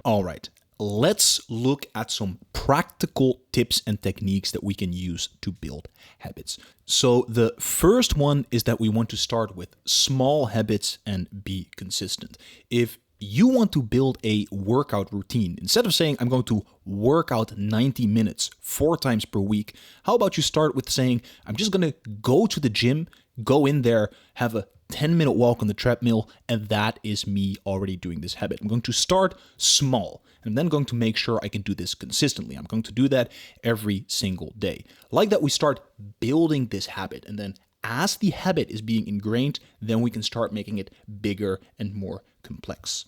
All right, let's look at some practical tips and techniques that we can use to build habits. So the first one is that we want to start with small habits and be consistent. If you want to build a workout routine, instead of saying I'm going to work out 90 minutes 4 times per week, how about you start with saying I'm just going to go to the gym, go in there, have a 10-minute walk on the treadmill, and that is me already doing this habit. I'm going to start small, and I'm then going to make sure I can do this consistently. I'm going to do that every single day. Like that, we start building this habit, and then as the habit is being ingrained, then we can start making it bigger and more complex.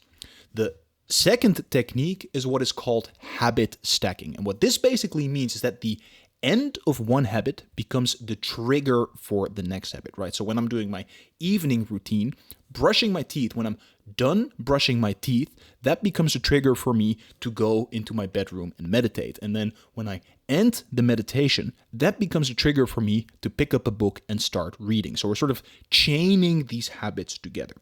The second technique is what is called habit stacking. And what this basically means is that the end of one habit becomes the trigger for the next habit, right? So when I'm doing my evening routine, brushing my teeth, when I'm done brushing my teeth, that becomes a trigger for me to go into my bedroom and meditate. And then when I end the meditation, that becomes a trigger for me to pick up a book and start reading. So we're sort of chaining these habits together.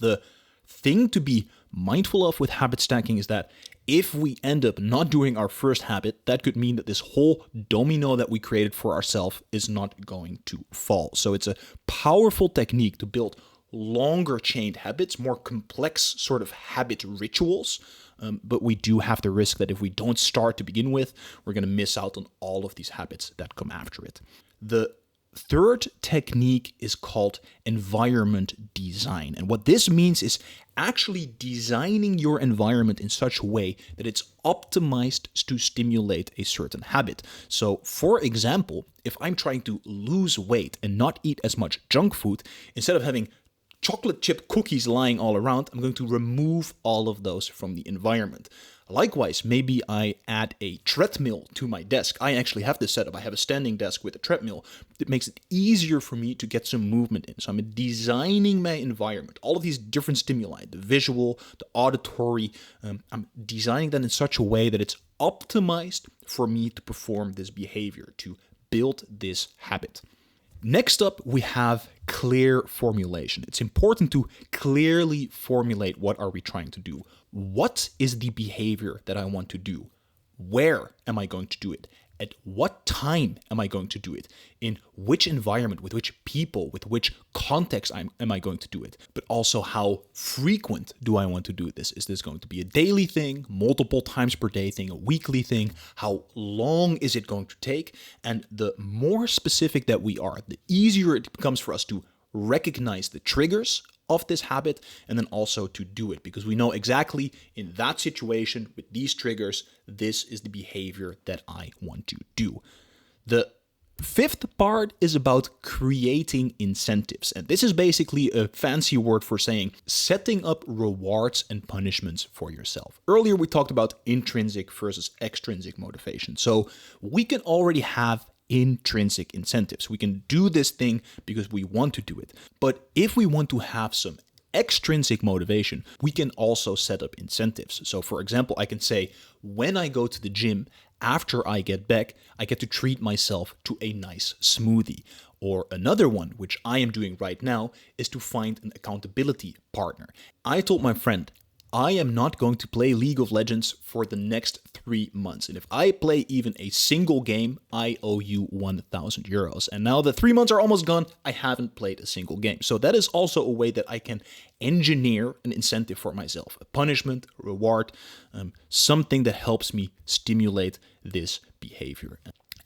The thing to be mindful of with habit stacking is that if we end up not doing our first habit, that could mean that this whole domino that we created for ourselves is not going to fall. So it's a powerful technique to build longer chained habits, more complex sort of habit rituals. But we do have the risk that if we don't start to begin with, we're going to miss out on all of these habits that come after it. The third technique is called environment design. And what this means is actually designing your environment in such a way that it's optimized to stimulate a certain habit. So, for example, if I'm trying to lose weight and not eat as much junk food, instead of having chocolate chip cookies lying all around, I'm going to remove all of those from the environment. Likewise, maybe I add a treadmill to my desk. I actually have this setup. I have a standing desk with a treadmill. It makes it easier for me to get some movement in. So I'm designing my environment, all of these different stimuli, the visual, the auditory. I'm designing that in such a way that it's optimized for me to perform this behavior, to build this habit. Next up, we have clear formulation. It's important to clearly formulate what are we trying to do. What is the behavior that I want to do? Where am I going to do it? At what time am I going to do it? In which environment, with which people, with which context am I going to do it? But also, how frequent do I want to do this? Is this going to be a daily thing, multiple times per day thing, a weekly thing? How long is it going to take? And the more specific that we are, the easier it becomes for us to recognize the triggers of this habit and then also to do it, because we know exactly in that situation with these triggers, this is the behavior that I want to do. The fifth part is about creating incentives. And this is basically a fancy word for saying setting up rewards and punishments for yourself. Earlier, we talked about intrinsic versus extrinsic motivation. So we can already have intrinsic incentives. We can do this thing because we want to do it. But if we want to have some extrinsic motivation, we can also set up incentives. So for example, I can say, when I go to the gym, after I get back, I get to treat myself to a nice smoothie. Or another one, which I am doing right now, is to find an accountability partner. I told my friend, I am not going to play League of Legends for the next 3 months. And if I play even a single game, I owe you 1,000 euros. And now the 3 months are almost gone, I haven't played a single game. So that is also a way that I can engineer an incentive for myself. A punishment, a reward, something that helps me stimulate this behavior.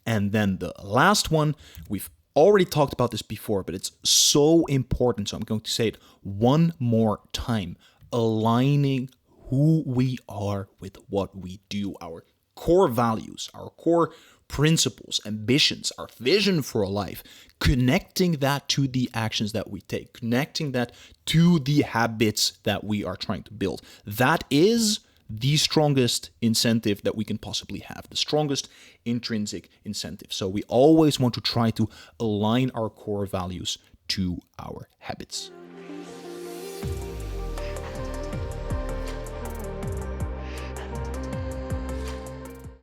And then the last one, we've already talked about this before, but it's so important. So I'm going to say it one more time. Aligning who we are with what we do, our core values, our core principles, ambitions, our vision for a life, connecting that to the actions that we take, connecting that to the habits that we are trying to build. That is the strongest incentive that we can possibly have, the strongest intrinsic incentive. So we always want to try to align our core values to our habits.